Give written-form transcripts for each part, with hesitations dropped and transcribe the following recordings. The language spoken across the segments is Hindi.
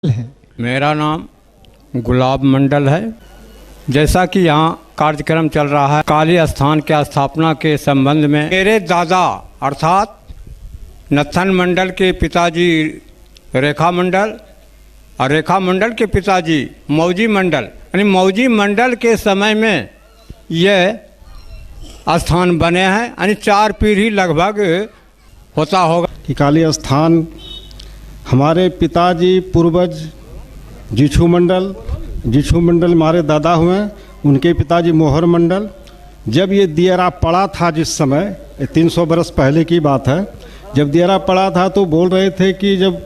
है। मेरा नाम गुलाब मंडल है। जैसा कि यहाँ कार्यक्रम चल रहा है काली स्थान के स्थापना के संबंध में, मेरे दादा अर्थात नत्थन मंडल के पिताजी रेखा मंडल और रेखा मंडल के पिताजी मौजी मंडल, यानी मौजी मंडल के समय में यह स्थान बने हैं, यानी 4 पीढ़ी लगभग होता होगा कि काली स्थान हमारे पिताजी पूर्वज जीछू मंडल हमारे दादा हुए, उनके पिताजी मोहर मंडल। जब ये दियरा पड़ा था, जिस समय 300 बरस पहले की बात है, जब दियरा पड़ा था तो बोल रहे थे कि जब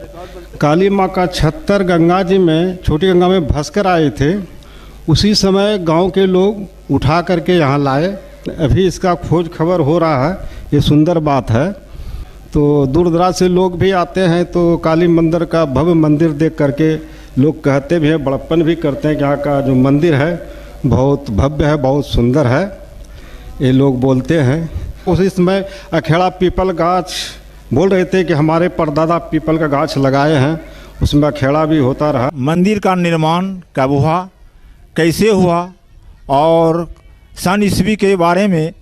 काली माँ का 76 गंगा जी में, छोटी गंगा में भस्कर आए थे, उसी समय गांव के लोग उठा करके यहाँ लाए। अभी इसका खोज खबर हो रहा है, ये सुंदर बात है। तो दूर दराज से लोग भी आते हैं, तो काली मंदिर का भव्य मंदिर देख करके लोग कहते भी हैं, बड़प्पन भी करते हैं कि यहाँ का जो मंदिर है बहुत भव्य है, बहुत सुंदर है, ये लोग बोलते हैं। उसी समय अखेड़ा पीपल गाछ बोल रहे थे कि हमारे परदादा पीपल का गाछ लगाए हैं, उसमें अखेड़ा भी होता रहा। मंदिर का निर्माण कब हुआ, कैसे हुआ और सन ईस्वी के बारे में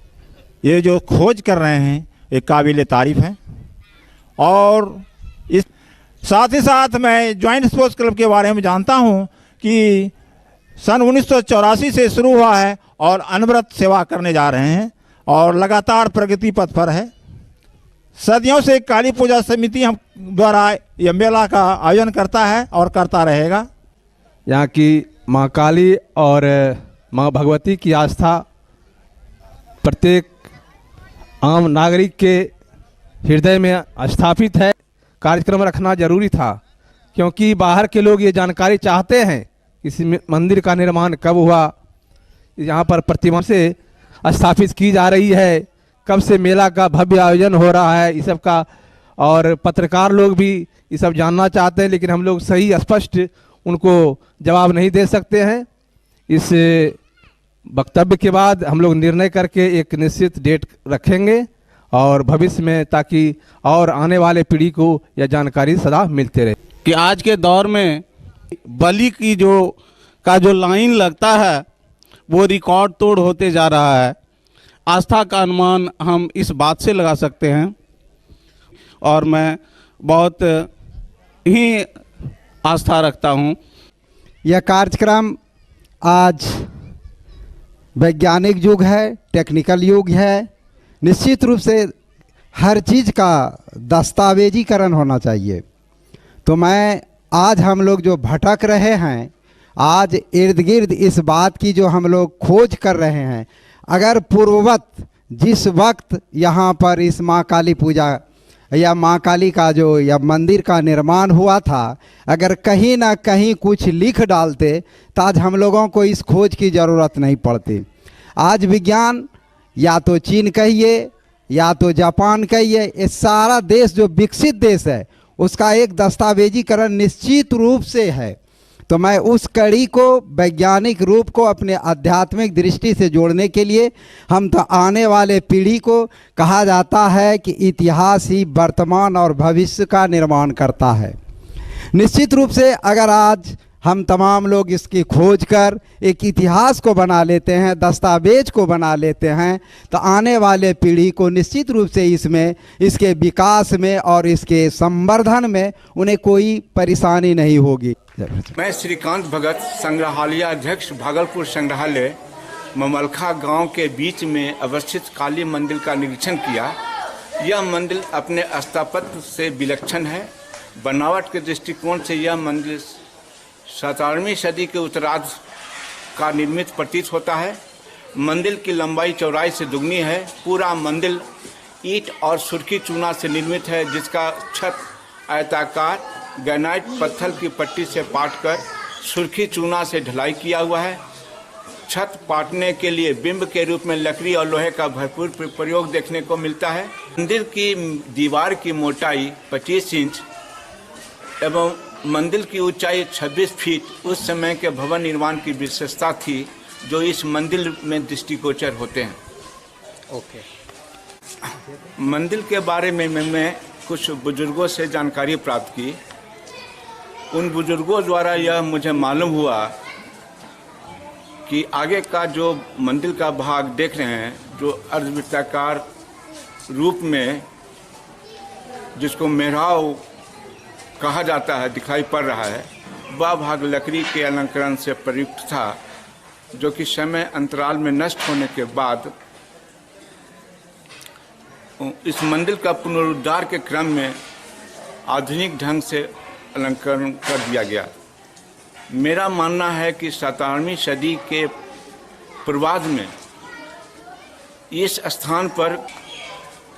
ये जो खोज कर रहे हैं ये काबिल तारीफ़ है। और इस साथ ही साथ मैं जॉइंट स्पोर्ट्स क्लब के बारे में जानता हूं कि सन 1984 से शुरू हुआ है और अनवरत सेवा करने जा रहे हैं और लगातार प्रगति पथ पर है। सदियों से काली पूजा समिति हम द्वारा यह मेला का आयोजन करता है और करता रहेगा। यहाँ की माँ काली और माँ भगवती की आस्था प्रत्येक आम नागरिक के हृदय में स्थापित है। कार्यक्रम रखना जरूरी था क्योंकि बाहर के लोग ये जानकारी चाहते हैं इस मंदिर का निर्माण कब हुआ, यहाँ पर प्रतिमा से स्थापित की जा रही है, कब से मेला का भव्य आयोजन हो रहा है, इस सब का। और पत्रकार लोग भी ये सब जानना चाहते हैं, लेकिन हम लोग सही स्पष्ट उनको जवाब नहीं दे सकते हैं। इस वक्तव्य के बाद हम लोग निर्णय करके एक निश्चित डेट रखेंगे और भविष्य में, ताकि और आने वाले पीढ़ी को यह जानकारी सदा मिलते रहे। कि आज के दौर में बलि की जो लाइन लगता है वो रिकॉर्ड तोड़ होते जा रहा है। आस्था का अनुमान हम इस बात से लगा सकते हैं और मैं बहुत ही आस्था रखता हूँ। यह कार्यक्रम आज वैज्ञानिक युग है, टेक्निकल युग है। निश्चित रूप से हर चीज़ का दस्तावेजीकरण होना चाहिए। तो मैं आज हम लोग जो भटक रहे हैं, आज इर्द गिर्द इस बात की जो हम लोग खोज कर रहे हैं, अगर पूर्ववत जिस वक्त यहाँ पर इस माँ काली पूजा या माँ काली का जो या मंदिर का निर्माण हुआ था, अगर कहीं ना कहीं कुछ लिख डालते तो आज हम लोगों को इस खोज की ज़रूरत नहीं पड़ती। आज विज्ञान, या तो चीन कहिए या तो जापान कहिए, ये सारा देश जो विकसित देश है उसका एक दस्तावेजीकरण निश्चित रूप से है। तो मैं उस कड़ी को वैज्ञानिक रूप को अपने आध्यात्मिक दृष्टि से जोड़ने के लिए, हम तो आने वाले पीढ़ी को, कहा जाता है कि इतिहास ही वर्तमान और भविष्य का निर्माण करता है। निश्चित रूप से अगर आज हम तमाम लोग इसकी खोज कर एक इतिहास को बना लेते हैं, दस्तावेज को बना लेते हैं, तो आने वाले पीढ़ी को निश्चित रूप से इसमें, इसके विकास में और इसके संवर्धन में उन्हें कोई परेशानी नहीं होगी। मैं श्रीकांत भगत, संग्रहालय अध्यक्ष, भागलपुर संग्रहालय, ममलखा गांव के बीच में अवस्थित काली मंदिर का निरीक्षण किया। यह मंदिर अपने स्थापत्य से विलक्षण है। बनावट के दृष्टिकोण से यह मंदिर 17वीं सदी के उत्तरार्ध का निर्मित प्रतीत होता है। मंदिर की लंबाई चौड़ाई से दुगनी है। पूरा मंदिर ईंट और सुर्खी चूना से निर्मित है, जिसका छत आयताकार ग्रेनाइट पत्थर की पट्टी से पाटकर सुर्खी चूना से ढलाई किया हुआ है। छत पाटने के लिए बिंब के रूप में लकड़ी और लोहे का भरपूर प्रयोग देखने को मिलता है। मंदिर की दीवार की मोटाई 25 इंच एवं मंदिर की ऊंचाई 26 फीट उस समय के भवन निर्माण की विशेषता थी, जो इस मंदिर में दृष्टिगोचर होते हैं। मंदिर के बारे में मैं कुछ बुजुर्गों से जानकारी प्राप्त की। उन बुजुर्गों द्वारा यह मुझे मालूम हुआ कि आगे का जो मंदिर का भाग देख रहे हैं, जो अर्धवृत्ताकार रूप में जिसको मेहराव कहा जाता है दिखाई पड़ रहा है, वह भाग लकड़ी के अलंकरण से प्रयुक्त था, जो कि समय अंतराल में नष्ट होने के बाद इस मंदिर का पुनरुद्धार के क्रम में आधुनिक ढंग से अलंकरण कर दिया गया। मेरा मानना है कि 17वीं सदी के पूर्वार्ध में इस स्थान पर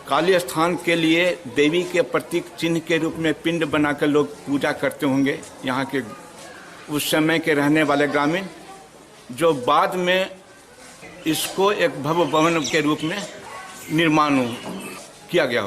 काली स्थान के लिए देवी के प्रतीक चिन्ह के रूप में पिंड बनाकर लोग पूजा करते होंगे, यहाँ के उस समय के रहने वाले ग्रामीण, जो बाद में इसको एक भव्य भवन के रूप में निर्माण किया गया हो।